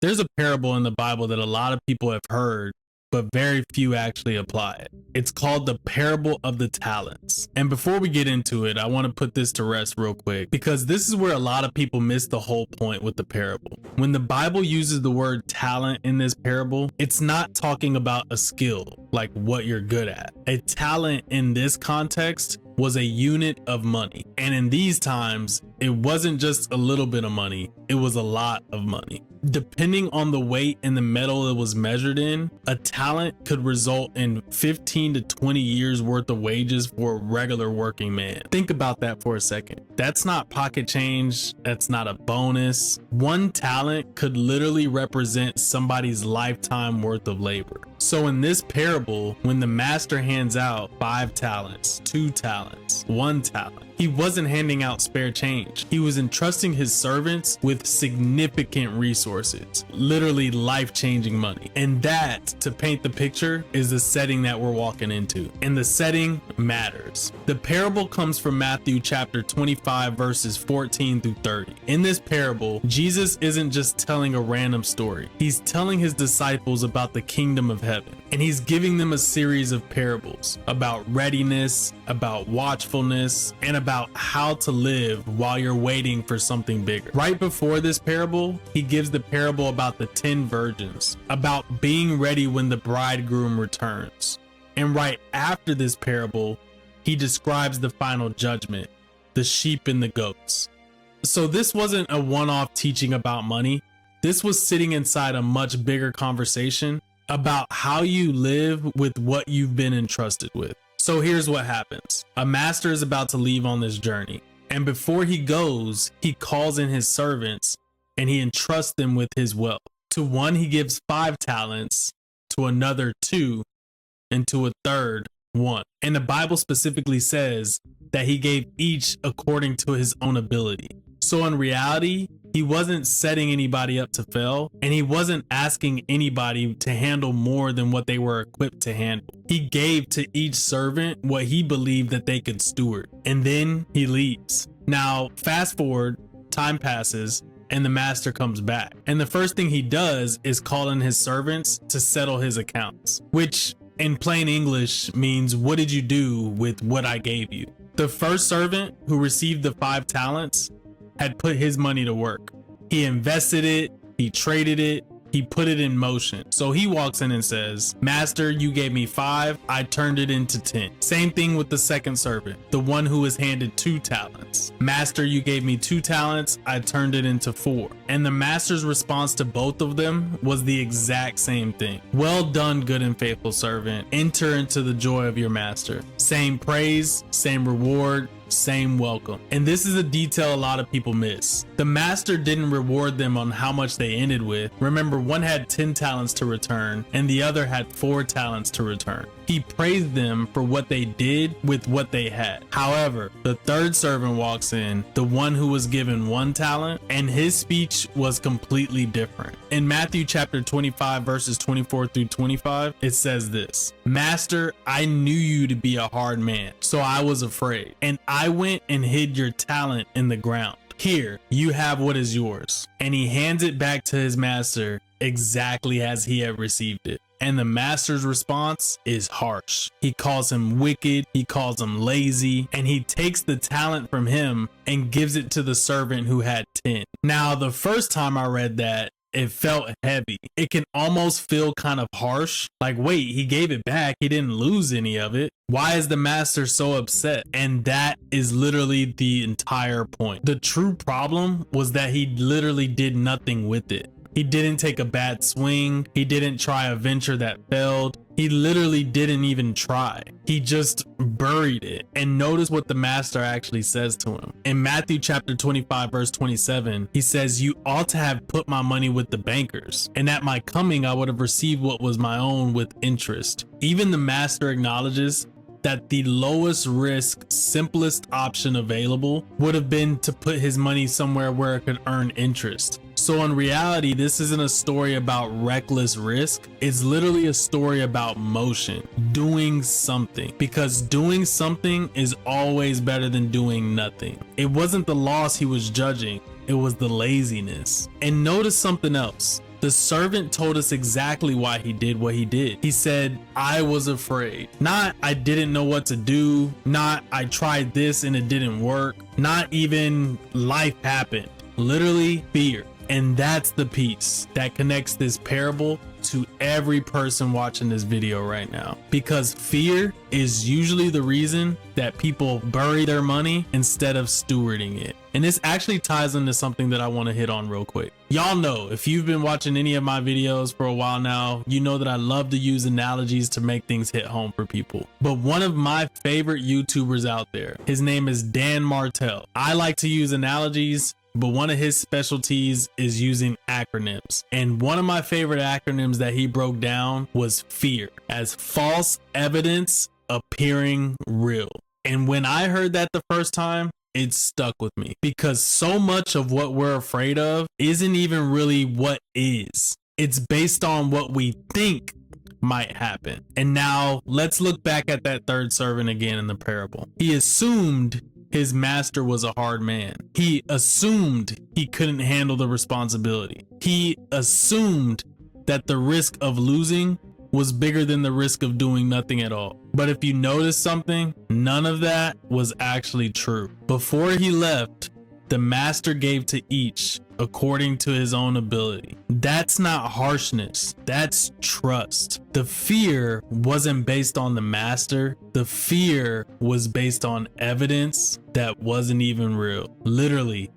There's a parable in the Bible that a lot of people have heard, but very few actually apply it. It's called the parable of the talents. And before we get into it, I want to put this to rest real quick, because this is where a lot of people miss the whole point with the parable. When the Bible uses the word talent in this parable, it's not talking about a skill, like what you're good at. A talent in this context was a unit of money. And in these times, it wasn't just a little bit of money, it was a lot of money. Depending on the weight and the metal it was measured in, a talent could result in 15 to 20 years worth of wages for a regular working man. Think about that for a second. That's not pocket change, that's not a bonus. One talent could literally represent somebody's lifetime worth of labor. So in this parable, when the master hands out 5 talents, 2 talents, 1 talent, he wasn't handing out spare change. He was entrusting his servants with significant resources, literally life-changing money. And that, to paint the picture, is the setting that we're walking into. And the setting matters. The parable comes from Matthew chapter 25, verses 14 through 30. In this parable, Jesus isn't just telling a random story. He's telling his disciples about the kingdom of heaven. And he's giving them a series of parables about readiness, about watchfulness, and about how to live while you're waiting for something bigger. Right before this parable, he gives the parable about the 10 virgins, about being ready when the bridegroom returns. And right after this parable, he describes the final judgment, the sheep and the goats. So this wasn't a one-off teaching about money. This was sitting inside a much bigger conversation about how you live with what you've been entrusted with. So here's what happens. A master is about to leave on this journey. And before he goes, he calls in his servants and he entrusts them with his wealth. To one, he gives 5 talents, to another 2, and to a third 1. And the Bible specifically says that he gave each according to his own ability. So in reality, he wasn't setting anybody up to fail, and he wasn't asking anybody to handle more than what they were equipped to handle. He gave to each servant what he believed that they could steward, and then he leaves. Now, fast forward, time passes, and the master comes back. And the first thing he does is call in his servants to settle his accounts, which in plain English means, what did you do with what I gave you? The first servant, who received the 5 talents, had put his money to work. He invested it, he traded it, he put it in motion. So he walks in and says, Master, you gave me 5, I turned it into 10. Same thing with the second servant, the one who was handed 2 talents. Master, you gave me 2 talents, I turned it into 4. And the master's response to both of them was the exact same thing. Well done, good and faithful servant. Enter into the joy of your master. Same praise, same reward, same welcome. And this is a detail a lot of people miss. The master didn't reward them on how much they ended with. Remember, one had 10 talents to return and the other had 4 talents to return. He praised them for what they did with what they had. However, the third servant walks in, the one who was given 1 talent, and his speech was completely different. In Matthew chapter 25, verses 24 through 25, it says this: Master, I knew you to be a hard man, so I was afraid, and I went and hid your talent in the ground. Here, you have what is yours. And he hands it back to his master exactly as he had received it. And the master's response is harsh. He calls him wicked, he calls him lazy, and he takes the talent from him and gives it to the servant who had 10. Now, the first time I read that, it felt heavy. It can almost feel kind of harsh. Like, wait, he gave it back. He didn't lose any of it. Why is the master so upset? And that is literally the entire point. The true problem was that he literally did nothing with it. He didn't take a bad swing. He didn't try a venture that failed. He literally didn't even try. He just buried it. And notice what the master actually says to him. In Matthew chapter 25, verse 27, he says, you ought to have put my money with the bankers, and at my coming I would have received what was my own with interest. Even the master acknowledges that the lowest risk, simplest option available would have been to put his money somewhere where it could earn interest. So in reality, this isn't a story about reckless risk. It's literally a story about motion, doing something, because doing something is always better than doing nothing. It wasn't the loss he was judging, it was the laziness. And notice something else. The servant told us exactly why he did what he did. He said, I was afraid. Not I didn't know what to do, not I tried this and it didn't work, not even life happened. Literally fear. And that's the piece that connects this parable to every person watching this video right now, because fear is usually the reason that people bury their money instead of stewarding it. And this actually ties into something that I want to hit on real quick. Y'all know, if you've been watching any of my videos for a while now, you know that I love to use analogies to make things hit home for people. But one of my favorite YouTubers out there, his name is Dan Martell. I like to use analogies, but one of his specialties is using acronyms. And one of my favorite acronyms that he broke down was fear, as false evidence appearing real. And when I heard that the first time, it stuck with me, because so much of what we're afraid of isn't even really what is. It's based on what we think might happen. And now let's look back at that third servant again in the parable. He assumed his master was a hard man. He assumed he couldn't handle the responsibility. He assumed that the risk of losing was bigger than the risk of doing nothing at all. But if you notice something, none of that was actually true. Before he left, the master gave to each according to his own ability. That's not harshness, that's trust. The fear wasn't based on the master. The fear was based on evidence that wasn't even real. Literally,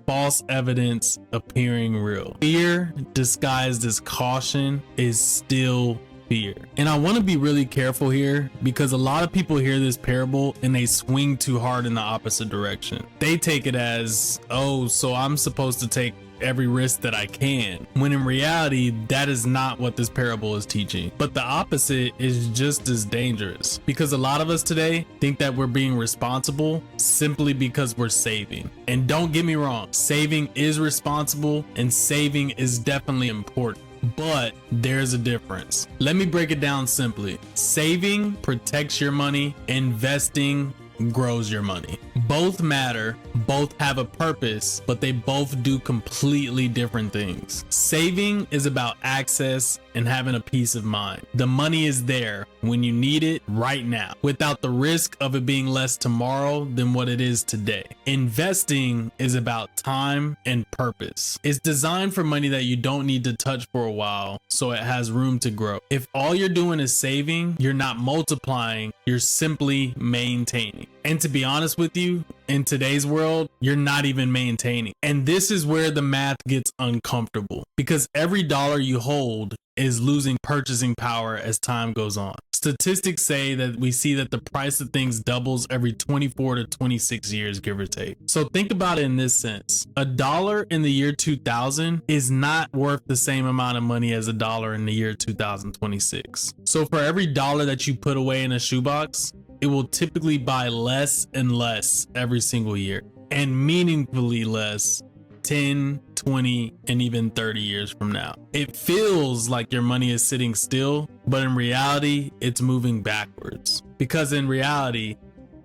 false evidence appearing real. Fear disguised as caution is still fear. And I want to be really careful here, because a lot of people hear this parable and they swing too hard in the opposite direction. They take it as, oh, so I'm supposed to take every risk that I can, when in reality, that is not what this parable is teaching. But the opposite is just as dangerous, because a lot of us today think that we're being responsible simply because we're saving. And don't get me wrong, saving is responsible and saving is definitely important. But there's a difference. Let me break it down simply. Saving protects your money, investing grows your money. Both matter, both have a purpose, but they both do completely different things. Saving is about access and having a peace of mind. The money is there when you need it right now, without the risk of it being less tomorrow than what it is today. Investing is about time and purpose. It's designed for money that you don't need to touch for a while, so it has room to grow. If all you're doing is saving, you're not multiplying, you're simply maintaining. And to be honest with you, in today's world, you're not even maintaining. And this is where the math gets uncomfortable, because every dollar you hold is losing purchasing power as time goes on. Statistics say that we see that the price of things doubles every 24 to 26 years, give or take. So think about it in this sense. $1 in the year 2000 is not worth the same amount of money as $1 in the year 2026. So for every dollar that you put away in a shoebox, it will typically buy less and less every single year, and meaningfully less 10, 20, and even 30 years from now. It feels like your money is sitting still, but in reality, it's moving backwards. Because in reality,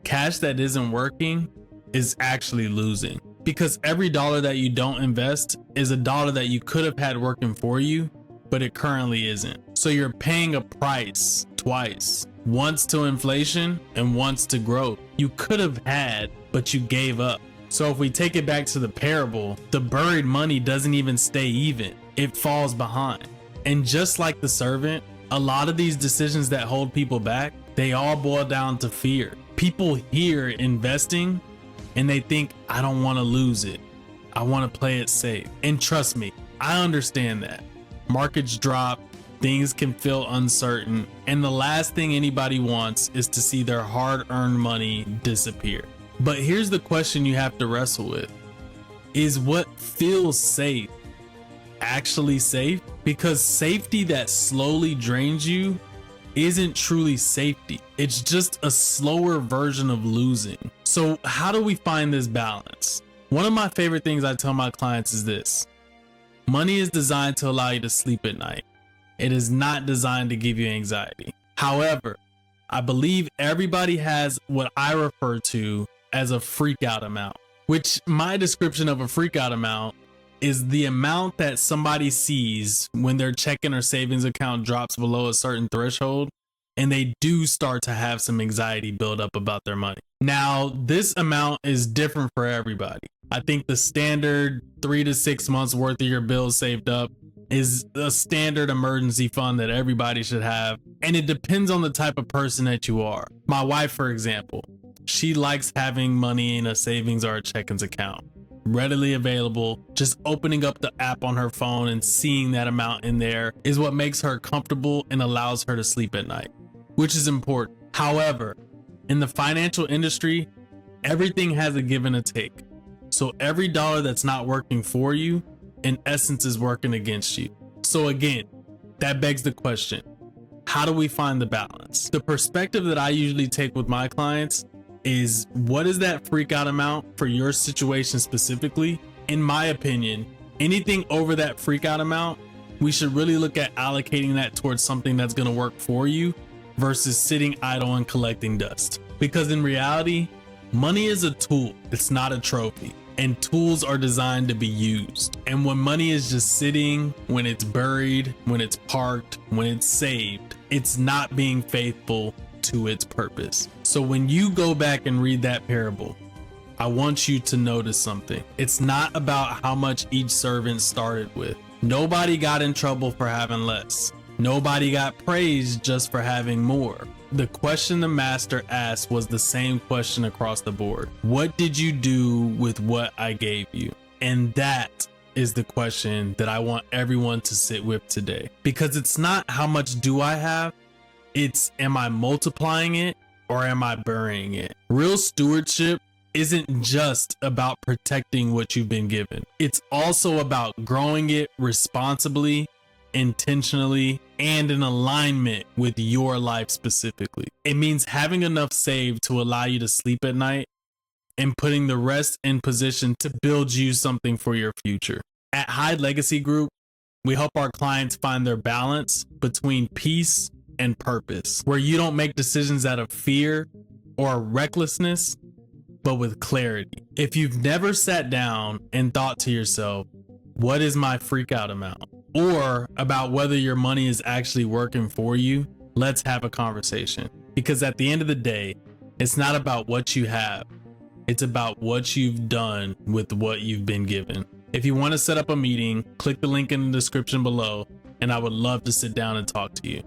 cash that isn't working is actually losing. Because every dollar that you don't invest is a dollar that you could have had working for you, but it currently isn't. So you're paying a price twice. Once to inflation and once to growth. You could have had, but you gave up. So if we take it back to the parable, the buried money doesn't even stay even. It falls behind. And just like the servant, a lot of these decisions that hold people back, they all boil down to fear. People hear investing and they think, I don't want to lose it. I want to play it safe. And trust me, I understand that. Markets drop, things can feel uncertain, and the last thing anybody wants is to see their hard-earned money disappear. But here's the question you have to wrestle with. Is what feels safe actually safe? Because safety that slowly drains you isn't truly safety. It's just a slower version of losing. So how do we find this balance? One of my favorite things I tell my clients is this. Money is designed to allow you to sleep at night. It is not designed to give you anxiety. However, I believe everybody has what I refer to as a freak out amount, which my description of a freak out amount is the amount that somebody sees when their checking or savings account drops below a certain threshold and they do start to have some anxiety build up about their money. Now, this amount is different for everybody. I think the standard 3 to 6 months worth of your bills saved up is a standard emergency fund that everybody should have. And it depends on the type of person that you are. My wife, for example, she likes having money in a savings or a checkings account readily available. Just opening up the app on her phone and seeing that amount in there is what makes her comfortable and allows her to sleep at night, which is important. However, in the financial industry, everything has a give and a take. So every dollar that's not working for you, in essence, is working against you. So again, that begs the question, how do we find the balance? The perspective that I usually take with my clients is, what is that freak out amount for your situation specifically? In my opinion, anything over that freak out amount, we should really look at allocating that towards something that's going to work for you versus sitting idle and collecting dust. Because in reality, money is a tool. It's not a trophy. And tools are designed to be used. And when money is just sitting, when it's buried, when it's parked, when it's saved, it's not being faithful to its purpose. So when you go back and read that parable, I want you to notice something. It's not about how much each servant started with. Nobody got in trouble for having less. Nobody got praised just for having more. The question the master asked was the same question across the board. What did you do with what I gave you? And that is the question that I want everyone to sit with today. Because it's not how much do I have, it's am I multiplying it or am I burying it? Real stewardship isn't just about protecting what you've been given. It's also about growing it responsibly, intentionally, and in alignment with your life specifically. It means having enough saved to allow you to sleep at night and putting the rest in position to build you something for your future. At Hyde Legacy Group, we help our clients find their balance between peace and purpose, where you don't make decisions out of fear or recklessness, but with clarity. If you've never sat down and thought to yourself, what is my freak out amount? Or about whether your money is actually working for you, let's have a conversation. Because at the end of the day, it's not about what you have. It's about what you've done with what you've been given. If you want to set up a meeting, click the link in the description below, and I would love to sit down and talk to you.